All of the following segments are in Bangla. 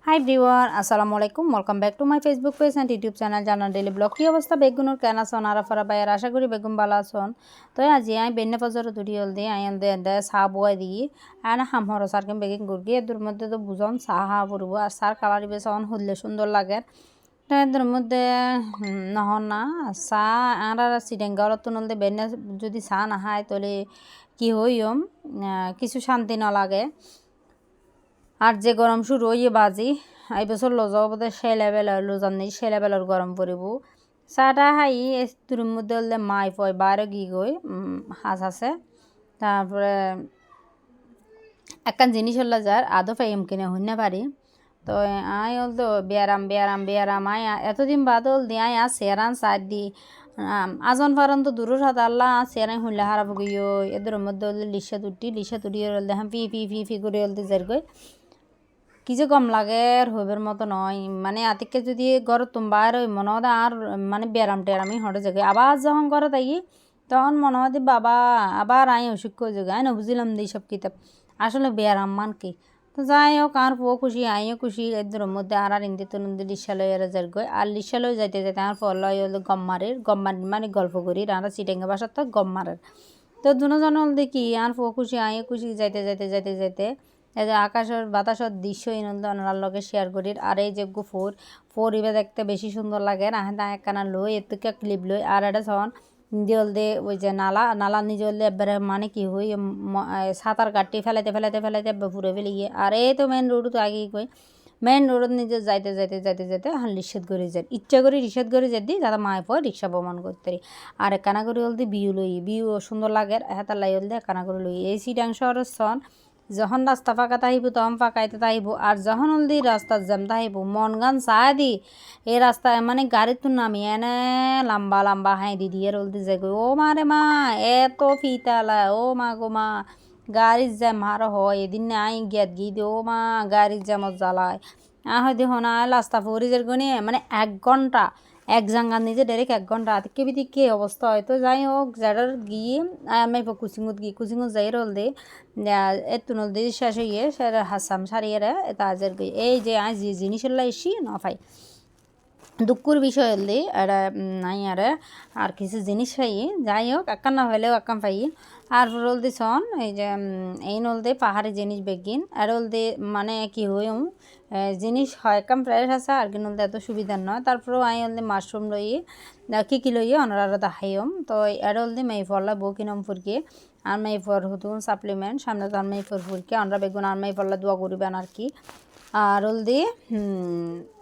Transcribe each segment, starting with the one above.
হাই এভরিওয়ান, আসসালামু আলাইকুম। Welcome back to my Facebook page and YouTube channel জানার ডেলি ব্লগ। কী অবস্থা বেগুনের কেন আসন আরাফারা বাইর আশা করি বেগুন ভালো আসন। তো আজি আই বেন্নে ফজর দুটি হল দিয়ে আই দে চাহ বয়াই দিই আনা হাম হর সারকেন বেগিন গুরগি এদের মধ্যে তো বুঝন চাহ হা পড়ব আর সার কালার বেশ অন হলে সুন্দর লাগে। তো এদের মধ্যে নহন না চাহ আর সিডেঙ্গা অলপ নলদে বেন্নে যদি চাহ না খায় তাহলে কি হইম কিছু শান্তি না লাগে। আর যে গরম শুরু হইয়ে বাজি এই বছর লজাও বোধ সেই লেভেলের লোজার নেই সেই লেভেলের গরম পড়িব। চাটা খাই তোর মধ্যে হলে মাই পয় বাইরে গিয়ে গই হাঁস আছে। তারপরে একখান জিনিস হল যার আদৌ ফাইম কিনে হইনে পারি। তো আই হল তো বেয়ারাম আই এতদিন বাদ হল দিয়ে আই সেরান সার দি আজন ফারন তো দূরের হাত আল্লাহ সেরাই হইলে হারাব গিয়ে এদের মধ্যে হলে লিসা তুটি হল দেখাম ফি ফি ফি ফি করে হলতে যার গই কি যে গম লাগে হইবের মতো নয়। মানে আতিককে যদি ঘর তোমার ওই মনে হয় আর মানে ব্যারাম টেরামি হটে যাবে আবার যখন ঘরে তাই তখন মনে হয় বাবা আবার আই অসুখ করে যাবে আই না বুঝিলাম দিই সব কিতাব আসলে ব্যারাম মান কি। তো যাই হোক আর পুয়ো খুশি আইও খুশি এদের মধ্যে আর ইন্দি তো নন্দী লিশালয় এরা যার গই আর লিশালয় যাইতে যাইতে আর ফলয় হলো গম্মার মানে গল্প করি রান্না চিটেঙ্গা বাসার তো গম্মারের। তো দুজন হল দেখি আর পুয়ো খুশি আইও খুশি যাইতে এই যে আকাশের বাতাসের দৃশ্য ইনন্দার লগে শেয়ার করি। আর এই যে ফোর ইবে দেখতে বেশি সুন্দর লাগে না হ্যাঁ একখানা লই এর থেকে ক্লিপ লই আর এটা যখন জলদি ওই যে নালা নিজে হলে এবারে মানে কি হই সাঁতার কাটি ফেলাইতে ফুরে ফেলে গিয়ে আর এই তো মেন রোড তো আগেই কই মেন রোডত নিজে যাইতে হ্যাঁ রিক্সাত করে যাই ইচ্ছা করে রিক্সাত করে যেদি যাতে মায়ের পর রিক্সা ভ্রমণ করতে আর একখানা করে হলদি বিউ সুন্দর লাগে হেতার লাই হলদি একখানা করে লই এই সিটাংশ সন যখন রাস্তা ফাঁকা তাহিব তখন ফাঁকাইতে তাহিব আর যখন হলদি রাস্তার জ্যাম তাহিব মন গান চাহ দি এই রাস্তায় মানে গাড়ির তো নামি এনে লম্বা হাই দিদি এর হলদি যাই ও মা রে মা এত ফিতালা ও মা গো মা গাড়ির জ্যাম আর হয় এদিন আই গিয়াত গিয়ে দে ও মা গাড়ির জ্যামত জ্বালায় হয় দেখো না রাস্তা ফরিজের গনি মানে 1 ঘন্টা এক জাঙ্গার নিজে ডাইরেক্ট 1 ঘন্টা আতিকে বিদিকে অবস্থা হয়। তো যাই হোক যারা গিয়ে আমি কুচিঙত যাই রল দে এত নল দিয়ে শেষ হয়ে সেটা হাসাম সারিয়ে তাজের এই যে আজ যে জিনিসের এসি না পাই দুঃখের বিষয় হলে এটা নাই আর কিছু জিনিস পাই যাই হোক একান না হলেও একান পাই আর রোল দি সন এই যে এই নল দে পাহাড়ি জিনিস বেগিন আর রোল দে মানে কি হই জিনিস হয় একাম প্রাইস আছে আর কি নল এত সুবিধার নয়। তারপরেও আই হল মাশরুম লই কি লইয়ে অনারা দেখাইম তো এর হল দি মেই ফল্লা বউ কিনম ফুরকে আর মেই ফর হুতুন সাপ্লিমেন্ট সামনে তো আর মেই ফর ফুরকে আমরা বেগুন আর মেই ফল্লা দোয়া করিবেন আর কি আর হল দি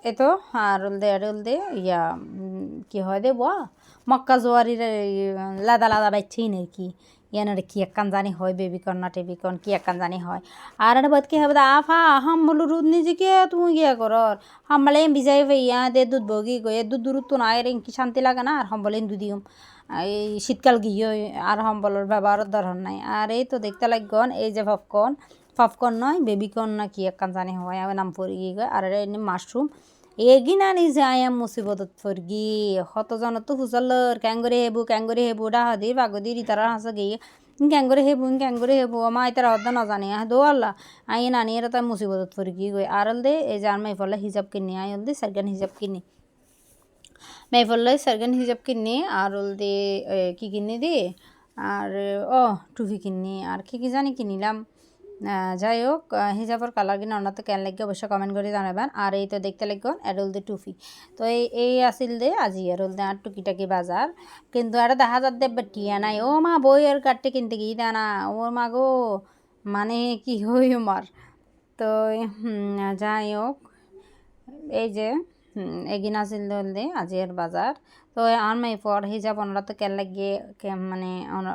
এতো আর হল দে ইয়া কি হয় দে বা মক্কা জোয়ারির লাদা বাইছেই আর কি ইয়ানের কি একখান জানি হয় বেবিকন না টেবিকন কি একখান জানি হয় আর এটা বাদ কি হবে আফা হাম বলো রুদ নিজেকে তুমি গিয়া করর হাম বলে বিজাই ভাইয়া দে দুধ বগি গয়ে দুধ দূরত্ব না এর কি শান্তি লাগে না আর হাম বলেন দুদিও এই শীতকাল গিয়ে আর হাম বলার ব্যবহারের ধরন নাই। আর এই তো দেখতে লাগন এই যে পপকর্ন নয় বেবিকর্ন না কি একখান জানি হয় আমার নাম পড়ি গিয়ে আর এমনি মাশরুম এগিনা নিজে আয়াম মুসিবতত ফরগি হতজন তো হুজলর ক্যাঙ্গরে হেবু ডাহা দি বাগদি রিতারা হাসা গিয়ে ক্যাঙ্গরে হেবু আমা ইতারা হদ্দা না জানি দো আল্লাহ আই নানি এরা তাই মুসিবতত ফরগি গই আর দে এই যে আর মাই ফলে হিজাব কিনি আই হল দি সারগান হিজাব কিনি মাই ফলে সারগান হিজাব কিনি আর হল দি কি কিনি দি আর টুপি কিনি আর কি জানি কিনিলাম। যাই হোক হিজাবর কালার কিনা অন্য তো কেন লাগে অবশ্যই কমেন্ট করে জানাবেন। আর এই তো দেখতে লাগবেন এরল দে টুপি তো এই আসিল দে আজি এরল দে আর টুকিটাকি বাজার কিন্তু এটা দেখা যার দে টিয়া নাই ও মা বই এর কাটতে কিনতে গিয়ে দেয় না ও মা গো মানে কি হই আমার। তো যাই হোক এই যে এগিন আসিল দে আজি এর বাজার তো আর মাই পর হিজাব ওনারা তো কেন লাগিয়ে মানে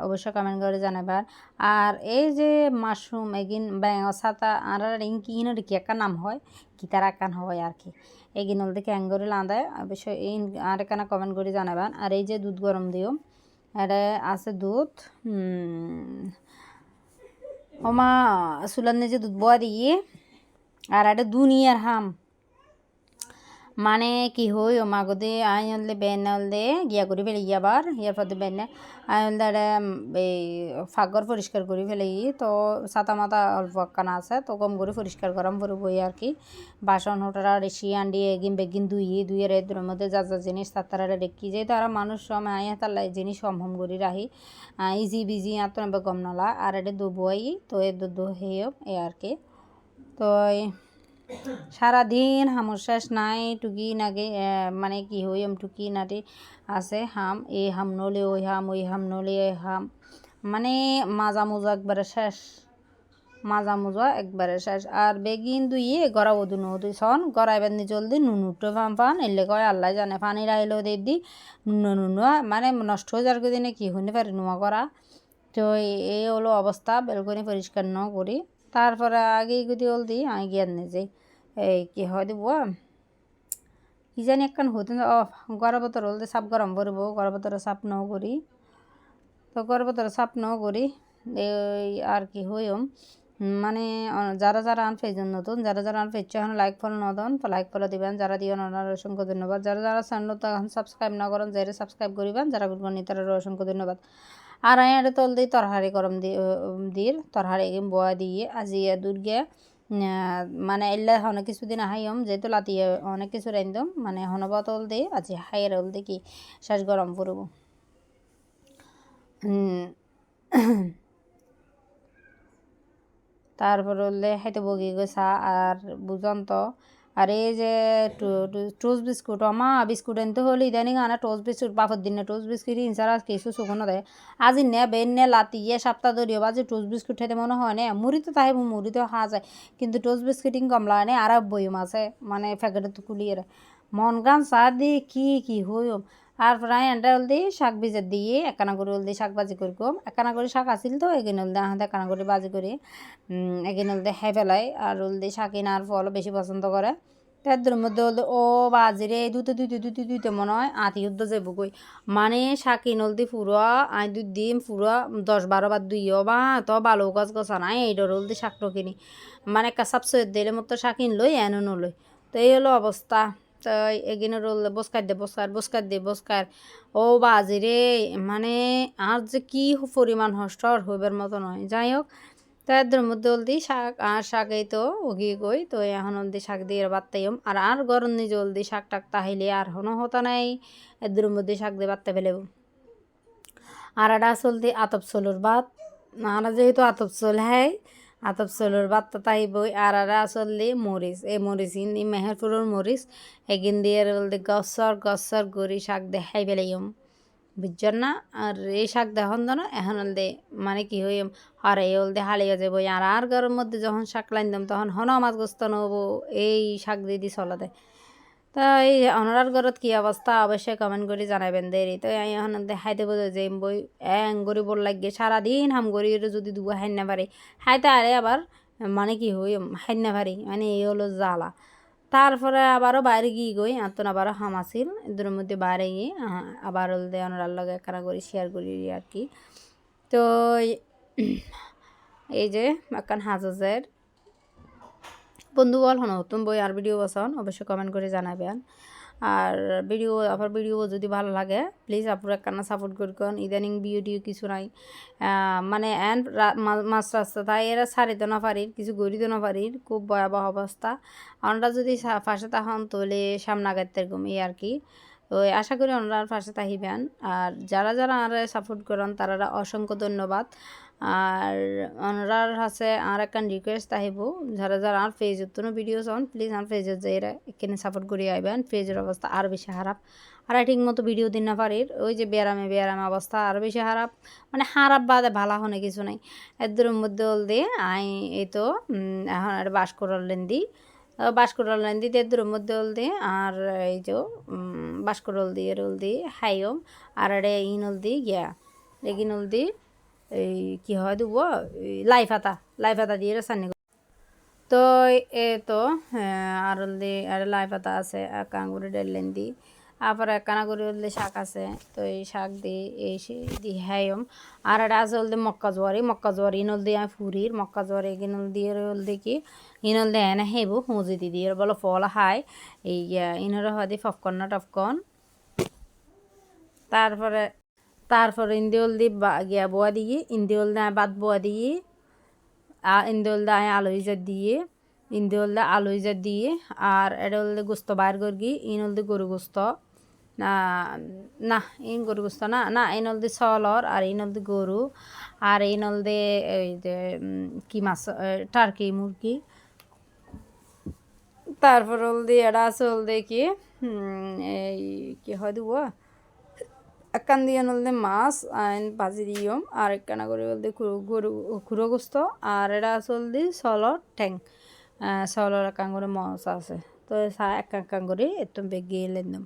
অবশ্যই কমেন্ট করে জানাবার। আর এই যে মাশরুম এগিন ছাতা আর ইনকিনের কি একটা নাম হয় কি তার একান হয় আর কি এগিন হল দেখে অ্যাঙ্গরে লাঁদায় অবশ্যই এই আর এখানে কমেন্ট করে জানাবেন। আর এই যে দুধ গরম দিও এটা আছে দুধ ওমা চুলার নিচে দুধ বয়া দিয়ে আর এটা দুনিয়ার হাম মানে কি হই ও মাগদে আই হলে বেন হলে গিয়া করি ফেলে আবার ইয়ার পর বেন আই হলে এই ফাগর পরিষ্কার করি ফেলে তো ছাতা মাথা অল্প একখানা আছে তো কম করে পরিষ্কার করাম পরে বই আর কি বাসন হোটারা রেসি আন্ডি এগিন বেগিন দুইয়ের এদের মধ্যে যা যা জিনিস তারা রেখি যেহেতু আর মানুষ সময় আই তার জিনিস হম করে রাখি ইজি বিজি আর তো নেবে গম নালা আর এটা দুবই তো এ দু হেয় এ আর কি তো সারাদিন হামর শেষ নাই টুকি নাগে মানে কি হই টুকি নাটি আছে হাম এই হাম নলে ওই হাম নলে ওই হাম মানে মাজা মুজা একবারে শেষ মাজা মুজা একবারে শেষ আর বেগিন দুইয়ে গড়াবো দুই সন গড়াইবার নি জলদি নুন উঠে ফান এলে কয় আল্লাহ জানে পানি রাইলেও দি নুন মানে নষ্ট হয়ে যাওয়ার দিনে কি হইতে পারে নোয়া করা তো এই হলো অবস্থা বেলকনি পরিষ্কার ন করি তারপরে আগেই যদি হল দিই আমি গিয়ে নিজে এই কি হয় দিব কি জানি একখান হতে গরম বতর হলতে সাপ গরম করবো গরম বতরে সাপ ন করি তো গরম বতরে সাপ ন করি এই আর কি হইম মানে যারা আন পেজেন নতুন যারা আন পেজ এখন লাইক ফলো নদন লাইক ফলো দিবেন যারা দিয়ে ওনার অসংখ্য ধন্যবাদ যারা চ্যানেল তো এখন সাবস্ক্রাইব না করেন যারা সাবস্ক্রাইব করিবেন যারা গুণগণী তার অসংখ্য ধন্যবাদ আর আমি এটা তল দিই তরহারি গরম দিয়ে তরহারি বয়া দিয়ে আজি দুর্গে মানে এলে অনেক কিছুদিন আহাইম যেহেতু লাতিয়ে অনেক কিছু রাইন্দম মানে হনব তল দিয়ে আজি হাইয়ের হল দেখি শ্বাস গরম করব তারপর হলে হাইতে বগি গৈছা আর বুঝন তো আর এই যে টোস্ট বিস্কুট আমা বিস্কুট এনতে হলে ইদানিং আনা টোস্ট বিস্কুট বাপর দিনে টোস্ট বিস্কুট ইনসারা কিছু শুকনো দেয় আজি নে বেন নে লাতিয়ে সপ্তাহ ধরিও বাজে টোস্ট বিস্কুট খাইতে মনে হয় না মুড়ি তো তাই মুড়ি তো খাওয়া যায় কিন্তু টোস্ট বিস্কুটিং কমলা নে আর বইম আছে মানে প্যাকেটে তো কুলিয়ে মন গান চা দিয়ে কি হইম আর প্রায় এনটা হল দিয়ে শাক ভিজে দিয়ে একখানা করে হল দিয়ে শাক ভাজি করি কম একখানা করে শাক আসিল তো এগিন হল দিয়ে আহাতে একখানা করে ভাজি করি এগিন হল দিয়ে খাই ফেলাই আর হল দিয়ে শাকিন আর ফল বেশি পছন্দ করে তাদের মধ্যে হল ও বাজিরে দুইতে মনে হয় আতি যুদ্ধ যাবো কই মানে শাকিন হল দিয়ে ফুরা আই দুই দিন ফুরা 10-12 বার দুইও বা তো ভালো গাছ গছা নাই এইডর হল দিয়ে শাক কিনি মানে কাসাপ সৈয়দ দিলে মতো শাকিন লই এনো নলই তো এই হলো অবস্থা তো এগিনে রোল বসকার ও বাজিরে মানে আর যে কি পরিমাণ হস্টর হইবার মতো নয় যাই হোক তাদের মধ্যে হলদি শাক আর শাকেই তো ওগিয়ে গই তো এখন হলদি শাক দিয়ে বাত্তাইম আর গরম নি জলদি শাক টাক তাহিলে আর হনো হতো নাই এদের মধ্যে শাক দিয়ে বাত্তা ফেলেব আর এটা চলতি আতপ চলুর ভাত আর যেহেতু আতপ চল হ্যাঁ আতপ চলুর ভাত তো তাই বই আর আসলে মরিচ এই মরিচ ইন্দি মেহেরপুরের মরিচ এগিন দিয়ে বলতে গসর গড়ি শাক দেখাই পেলাইম বুঝছেন না আর এই শাক দেখুন না এখন দে মানে কি হই আর এই হলদে হালিয়ে যাবো আর ঘরের মধ্যে যখন শাক লাইন তখন হন মাছ গোস্ত নবো এই শাক দিয়ে চলা দেয় তা এই অনরার ঘরত কি অবস্থা অবশ্যই কমেন্ট করে জানাবেন দেরি তো আমি এখন দেখাইতে বোঝো যে বই গরি বল লাগে সারাদিন হাম গরি যদি দুবো হাইন না পারি হাইতে আরে আবার মানে কি হই হাইন না পারি মানে এই হলো জ্বালা তারপরে আবারও বাইরে গিয়ে গই আতন আবারও হাম আসিল এদের মধ্যে বাইরে গিয়ে আবার হলদে অনরার লগে একখানা করে শেয়ার করি আর কি তো এই যে একখান হাজার বন্ধু বল হন নতুন বই আর ভিডিও বসান অবশ্যই কমেন্ট করে জানাবেন আর ভিডিও যদি ভালো লাগে প্লিজ আপনারা একখানা সাপোর্ট করুন ইদানিং ভিডিও কিছু নাই মানে এন মাছ রাস্তা তাই এরা সারিতে না পারির কিছু গড়িতে না পারির খুব ভয়াবহ অবস্থা আমরা যদি ফাঁসে তখন তোলে সামনে আগাতে এই আর কি তো আশা করি ওনারা পাশে তাহিবেন আর যারা আর সাপোর্ট করেন তারা অসংখ্য ধন্যবাদ আর ওনার হাসে আর একখান রিকোয়েস্ট আহিব যারা আর ফেজের তো ভিডিও চান প্লিজ আর ফেজের যে এরা এখানে সাপোর্ট করে আইবেন ফেজের অবস্থা আর বেশি খারাপ আর ঠিক মতো ভিডিও দিন না পারির ওই যে ব্যারামে অবস্থা আর বেশি খারাপ মানে খারাপ বাদে ভালো হনে কিছু নাই এদের মধ্যে হল দিয়ে এই তো এখন আর বাস করলেন দিতে এদের মধ্যে হল দিয়ে আর এই যে বাস করল দিয়ে হাইম আর ইন হল দিয়ে গিয়া এগিন হল দিয়ে এই কি হয় দেবো লাই পাতা দিয়ে রাসায়নিক তো এ তো আর লাই পাতা আছে কাঙ্গুরি ডেলেন দি আবার একখানা করে হলদে শাক আছে, তো এই শাক দিয়ে এই দি হ্যাম। আর এটা আছে হলদে মক্কা জোয়ারি ইনল দিয়ে ফুরির মক্কা জোয়ারি এগিনল দিয়ে হলদে কি ইনল দিয়ে এনে হেব হুঁজি দিয়ে বলো ফল হাই এই ইনর হদি পপকর্ন টপকর্ন। তারপরে ইন্দি হলদি গিয়া বোয়া দিয়ে ইন্দি হলদে বাদ বোয়া দিয়ে ইন্দি হলদে আলু ইজার দিয়ে ইন্দি হলদে আলু ইজার দিয়ে। আর এটা হলদে গোস্ত বাইর করগি ইন হলদে গরু গোস্ত না না ইন গরু গোস্ত না না ইন হলদে সলর আর ইন হলদে গরু আর ইন হলদে এই যে কি মাছ টার্কি মুরগি। তারপর হলদে এটা আছে হলদে কি এই কি হয় দিব একখান দিয়ে হলদে মাছ আইন ভাজি দিয়ম আর একখানা করে হলদে গরু খুরো গোস্ত। আর এটা আছে হলদে সলর ঠ্যাং সলর একখান করে মাছ আছে, তো একখান করে একদম বেগিয়ে এলাম।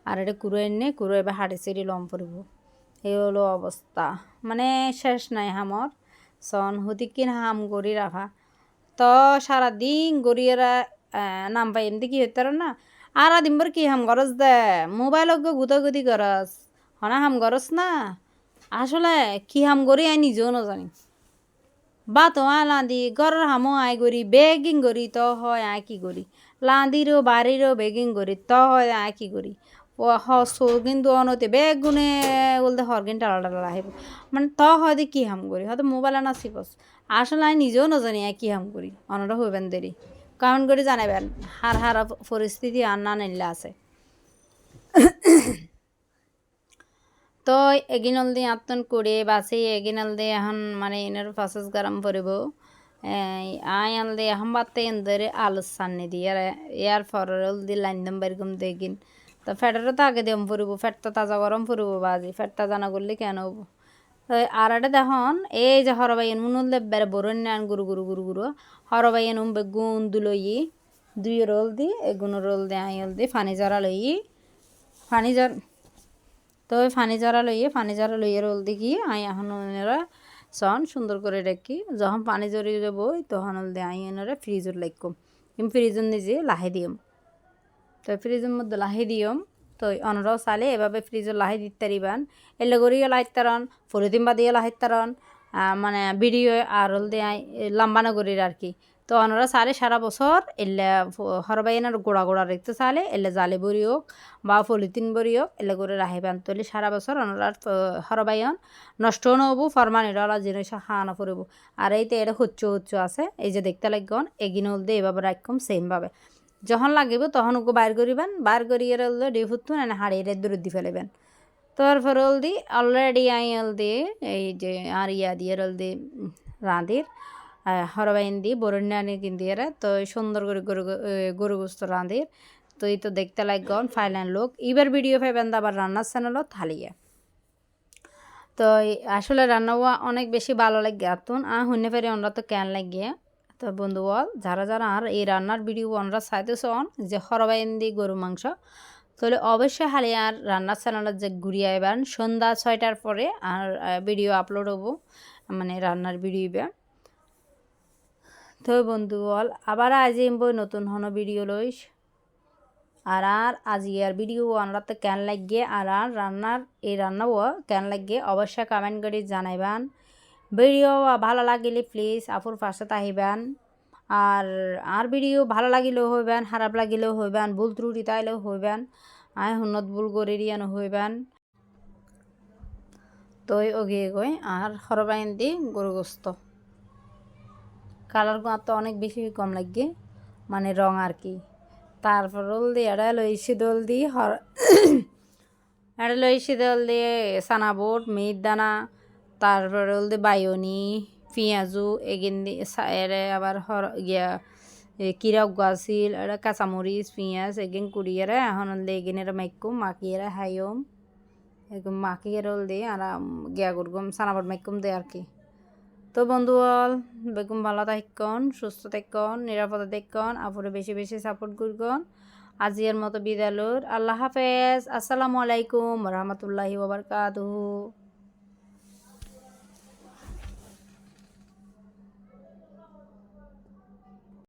আর এটা কুড়ো এবার হাড়ি চেড়ি লম পড়ব। এই হলো অবস্থা, মানে শেষ নাই হামর সন হতিকিন হাম গড়ি রাখা। তো সারাদিন গড়িয়েরা নাম পাই এমনি কি হইতে না আর দিনবার কি হাম গরজ দে মোবাইল গুতাগুতি গরজ হনা হাম গরজ না আসলে কি হাম গড়ি আই নিজেও নাজানি। বা তো লাঁদি ঘরের হামো আই করি বেগিং করি তো হয় আই কি করি লাঁদিরও বাড়িরও বেগিং করি তো হয় আই কি করি ও হসো কিন্তু অনতে বেগ গুনে বলতে হরগিন টালা টালা আহিব মানে তো হয় কি হাম করি হয়তো মোবাইল আনা সিপস আসলে আমি নিজেও নাজানি আই কি হাম করি অনরা হইবেন দেরি কারণ করে জানাবেন হার পরিস্থিতি আর না নিলে আছে। তো এগিনল দিয়ে আত্মন করে বাসি এগিনল দিয়ে এখন মানে এনার প্রসেস গরম পড়ব আই আনলে এখন বাতে এন্দরে আলু সান্নি দিয়ে ইয়ার ফরল দিয়ে লাইন দম বেরকম দেখিন। তো ফ্যাটেরও তো আগে দিম পড়ব ফ্যাটটা তাজা গরম পড়ব বাজি ফ্যাটটা জানা করলে কেন হবো। তো আর এটা দেখুন এই যে হরবাইন মুনুল বেড়ে বরণ নেন গুরু গুরু গুরু গুরু হরবাইন বেগুন দুলই দুই রোল দি এগুন রোল দিয়ে আই হল দিয়ে ফানি জরা লই ফানি জর। তো ওই ফানি জরা লইয়ে রোল দেখি আই এখন ওনারা সন সুন্দর করে রাখি যখন পানি জড়িয়ে যাবো তখন দিয়ে আই ওনারা ফ্রিজের লাগকম কিন্তু ফ্রিজের নিজে লাহে দিয়ম। তো ফ্রিজের মধ্যে লাহে দিয়ম তো অনরাও চালে এভাবে ফ্রিজের লাহে দিতে পারিবান এলে গড়িয়ে লাহিতারন পলিথিন বা দিয়ে লাহিতারন মানে ভিডিও আর হল দিয়ে লাম্বানো করির আর কি। তো অনরা চালে সারা বছর এলে হরবাইনার গোড়া গোড়া রেখতে চালে এলে জালে বড়ি হোক বা পলিথিন বড়ি হোক এলে করে রাহিবান তলে সারা বছর অনরার হরবাইন নষ্ট নহবো ফরমানিরা জিনিস হানা পড়ব। আর এইতে এটা হচ্ছ আছে এই যে দেখতে লাগন এগিন হল দিয়ে এভাবে রাখম সেমভাবে যখন লাগিব তখন ওকে বাইর করিবেন বাইর করিয়ে হল ডি ফুটুন এনে হাড়িয়ে দূরে দি ফেলেবেন। তারপর হল দি অলরেডি আই হল দিয়ে এই যে আর ইয়া দিয়ে হল দি রাঁধির হরবাইন দি বরণ্যানি কিনদিয়ে তো সুন্দর করে গরু গোস্ত রাঁধির। তো এই তো দেখতে লাগন ফাইনাল লোক এবার ভিডিও পাইবেন আবার রান্নার চ্যানেলও থালিয়ে। তো আসলে রান্নাও অনেক বেশি ভালো লাগে আতুন শুনে পারি আমরা তো কেন লাগিয়ে। তো বন্ধু বল যারা যারা আর এই রান্নার ভিডিও আমরা চাইতেছন যে হরবাইন দি গরু মাংস তাহলে অবশ্যই হালি আর রান্নার চ্যানেলের যে ঘুরিয়ে আইবেন সন্ধ্যা 6টার পরে আর ভিডিও আপলোড হবো মানে রান্নার ভিডিও। তো বন্ধু বল আবার আজ বই নতুন হনো ভিডিও লইস আর আজি আর ভিডিও আমরা তো কেন লাগিয়ে আর রান্নার এই রান্নাও কেন লাগিয়ে অবশ্যই কমেন্ট করে জানাইবেন। ভিডিও ভালো লাগিলে প্লিজ আপুর পাশে তাহিবেন আর ভিডিও ভালো লাগিলেও হইবেন খারাপ লাগিলেও হইবেন ভুল ত্রুটি তাইলেও হইবেন আয় হুন্নত ভুল করে রিয়ানো হইবেন। তো ওগে গই আর হরবাইন দি গরু গোস্ত কালার তো অনেক বেশি কম লাগে মানে রং আর কি। তারপর রোল দিয়ে এটা লইছি দোল দিয়ে এটা লইছি দোল দিয়ে সানা বোট মিট দানা তারপর রোল দিয়ে বায়নি পেঁয়াজু এগিন দিয়ে এরে আবার গিয়া কিরক গাছিল এটা কাঁচামরিচ পেঁয়াজ এগিন কুড়িয়ে এখন এগিন এরা মাইকুম মাখিয়ে হাইম এরকম মাখিয়ে রোল দিয়ে আর গিয়া করগম সানাবোট মাইকুম দেয় আর কি। তো বন্ধু বল বেগুন ভালো থাকুন সুস্থ থাকুন নিরাপদে থাকুন আপুরে বেশি বেশি সাপোর্ট করুন। আজিয়ার মতো বিদায় লর আল্লাহ হাফেজ আসসালামু আলাইকুম রহমতুল্লাহি ওয়া বারাকাতুহু।